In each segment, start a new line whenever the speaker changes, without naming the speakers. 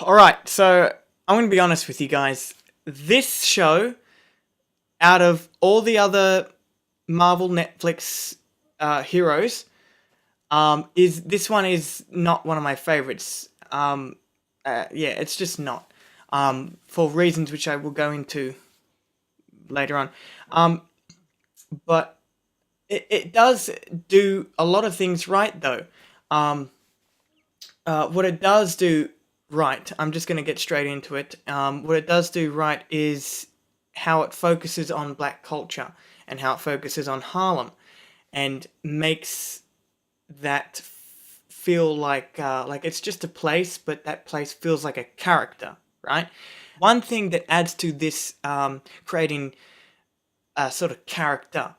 Alright, so I'm going to be honest with you guys. This show, out of all the other Marvel Netflix heroes, is this one is not one of my favorites. Yeah, it's just not. For reasons which I will go into later on. Um, but it does do a lot of things right, though. Um, what it does do right, I'm just going to get straight into it. What it does do right is how it focuses on black culture and how it focuses on Harlem and makes that feel like it's just a place, but that place feels like a character, right? One thing that adds to this creating a sort of character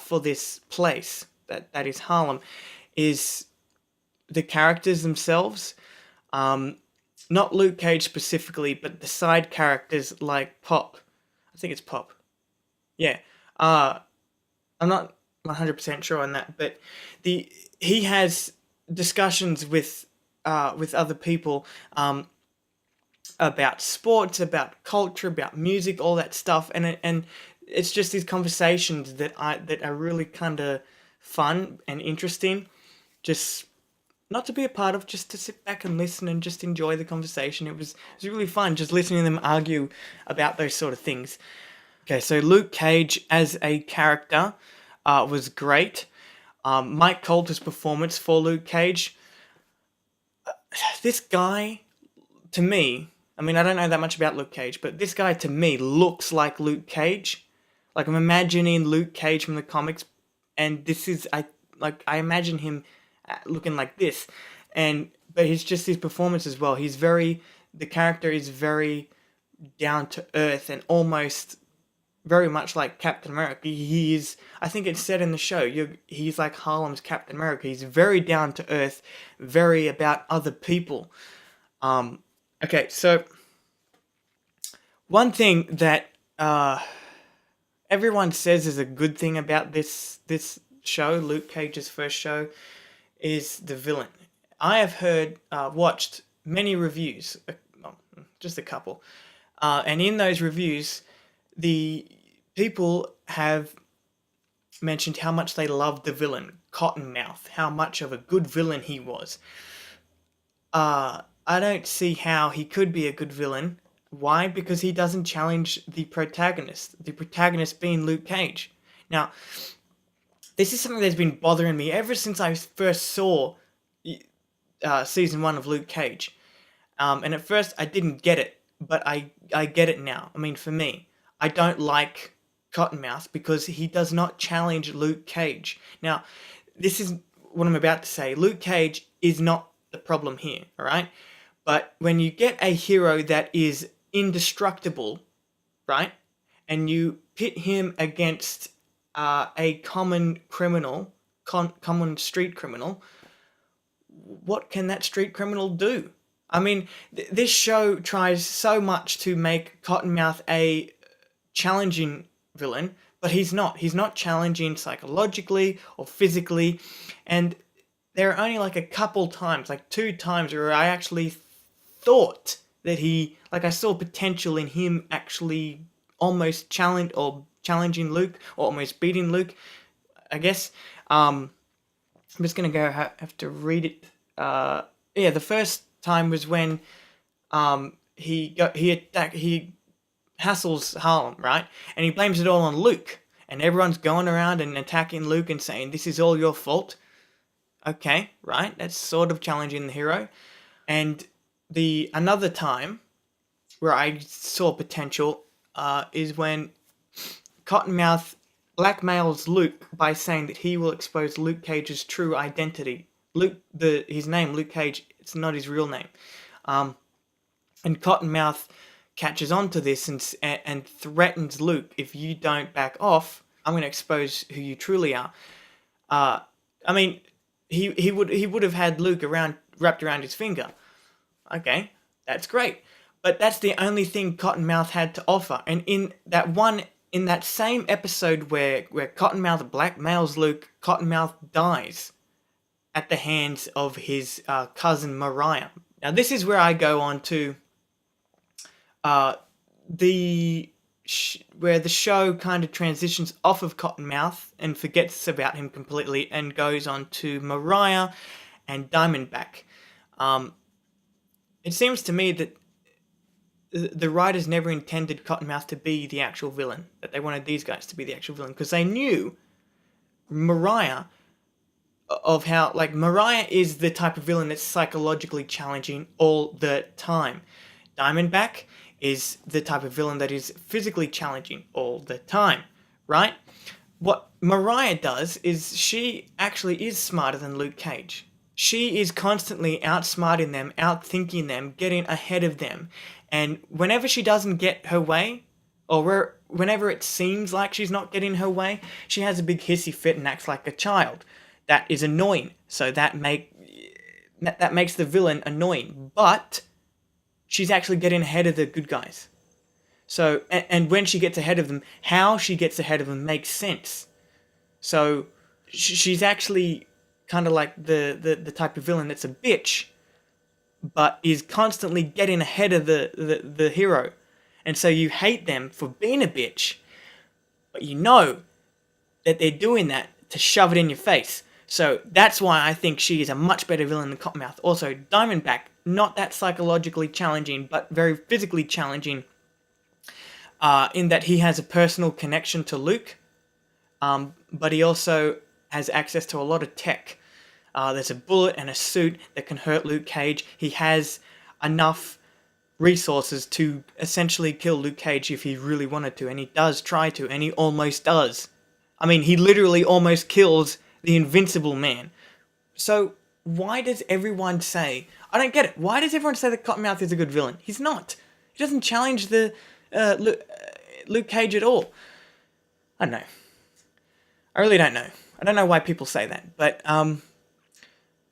for this place that is Harlem is the characters themselves. Um, Not Luke Cage specifically, but the side characters like Pop. I think it's Pop. Yeah. Uh, I'm not 100% sure on that, but the he has discussions with other people about sports, about culture, about music, all that stuff, and it's just these conversations that are really kind of fun and interesting. Just not to be a part of, just to sit back and listen and just enjoy the conversation. It was really fun just listening to them argue about those sort of things. Okay, so Luke Cage as a character was great. Mike Coulter's performance for Luke Cage, this guy, to me, I mean, I don't know that much about Luke Cage, but this guy to me looks like Luke Cage. Like I'm imagining Luke Cage from the comics, and this is I imagine him looking like this, and but he's just his performance as well. The character is very down to earth and almost very much like Captain America. He is, I think it's said in the show, he's like Harlem's Captain America. He's very down to earth, very about other people. Um, okay, so one thing that everyone says is a good thing about this show, Luke Cage's first show, is the villain. I have watched many reviews, well, just a couple, and in those reviews, the people have mentioned how much they loved the villain, Cottonmouth, how much of a good villain he was. I don't see how he could be a good villain. Why? Because he doesn't challenge the protagonist being Luke Cage. Now, this is something that's been bothering me ever since I first saw season one of Luke Cage. And at first I didn't get it, but I get it now. I mean, for me, I don't like Cottonmouth because he does not challenge Luke Cage. Now, this is what I'm about to say. Luke Cage is not the problem here, alright? But when you get a hero that is indestructible, right? And you pit him against a common criminal, common street criminal, what can that street criminal do? I mean, this show tries so much to make Cottonmouth a challenging villain, but he's not. He's not challenging psychologically or physically, and there are only like a couple times, like two times, where I actually thought that I saw potential in him actually almost challenging Luke, or almost beating Luke, I guess. I'm just gonna go have to read it. Yeah, the first time was when he hassles Harlem, right? And he blames it all on Luke. And everyone's going around and attacking Luke and saying, this is all your fault. Okay, right? That's sort of challenging the hero. And another time where I saw potential is when Cottonmouth blackmails Luke by saying that he will expose Luke Cage's true identity. His name, Luke Cage, it's not his real name. And Cottonmouth catches on to this and threatens Luke, if you don't back off, I'm going to expose who you truly are. I mean, he would have had Luke wrapped around his finger. Okay, that's great. But that's the only thing Cottonmouth had to offer. And in that same episode where Cottonmouth blackmails Luke, Cottonmouth dies at the hands of his cousin Mariah. Now, this is where I go on to uh, where the show kind of transitions off of Cottonmouth and forgets about him completely and goes on to Mariah and Diamondback. Um, it seems to me that the writers never intended Cottonmouth to be the actual villain, that they wanted these guys to be the actual villain, because they knew Mariah, of how, like, Mariah is the type of villain that's psychologically challenging all the time. Diamondback is the type of villain that is physically challenging all the time, right? What Mariah does is she actually is smarter than Luke Cage. She is constantly outsmarting them, outthinking them, getting ahead of them. And whenever she doesn't get her way, or whenever it seems like she's not getting her way, she has a big hissy fit and acts like a child. That is annoying. So that makes the villain annoying. But she's actually getting ahead of the good guys. So, and when she gets ahead of them, how she gets ahead of them makes sense. So she's actually kind of like the type of villain that's a bitch, but is constantly getting ahead of the hero. And so you hate them for being a bitch, but you know that they're doing that to shove it in your face. So that's why I think she is a much better villain than Cottonmouth. Also, Diamondback, not that psychologically challenging, but very physically challenging, in that he has a personal connection to Luke, but he also has access to a lot of tech. There's a bullet and a suit that can hurt Luke Cage. He has enough resources to essentially kill Luke Cage if he really wanted to, and he does try to, and he almost does. I mean, he literally almost kills the Invincible Man. So why does everyone say... I don't get it. Why does everyone say that Cottonmouth is a good villain? He's not. He doesn't challenge the Luke Cage at all. I don't know. I really don't know. I don't know why people say that. But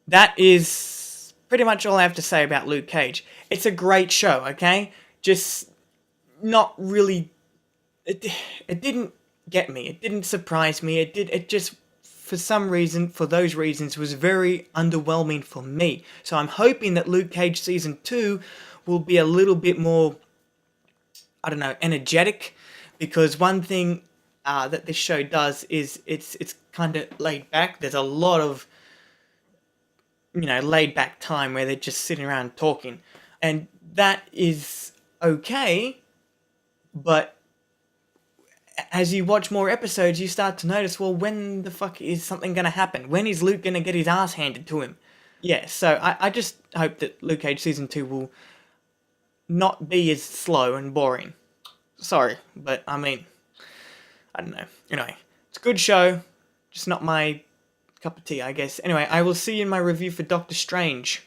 that is pretty much all I have to say about Luke Cage. It's a great show, okay? Just not really... It didn't get me. It didn't surprise me. It just... for some reason, for those reasons, was very underwhelming for me. So I'm hoping that Luke Cage Season 2 will be a little bit more, I don't know, energetic. Because one thing that this show does is it's kind of laid back. There's a lot of, laid back time where they're just sitting around talking. And that is okay, but as you watch more episodes, you start to notice, well, when the fuck is something going to happen? When is Luke going to get his ass handed to him? Yeah, so I just hope that Luke Cage Season 2 will not be as slow and boring. Sorry, but I mean, I don't know. Anyway, it's a good show, just not my cup of tea, I guess. Anyway, I will see you in my review for Doctor Strange.